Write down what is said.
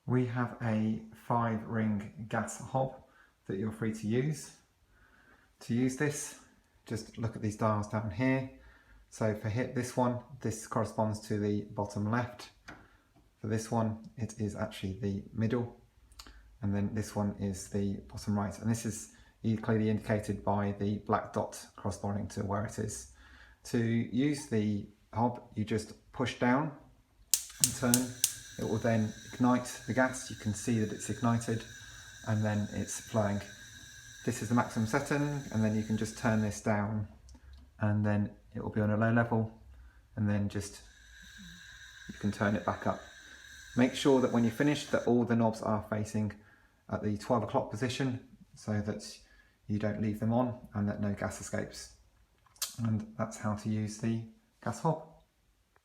We have a 5-ring gas hob that you're free to use. To use this, just look at these dials down here. So for this one, this corresponds to the bottom left. For this one, it is actually the middle. And then this one is the bottom right. And this is clearly indicated by the black dot corresponding to where it is. To use the hob, you just push down and turn. It will then ignite the gas. You can see that it's ignited and then it's flowing. This is the maximum setting, and then you can just turn this down and then it will be on a low level, and then just you can turn it back up. Make sure that when you finish that all the knobs are facing at the 12 o'clock position so that you don't leave them on and that no gas escapes. And that's how to use the gas hob.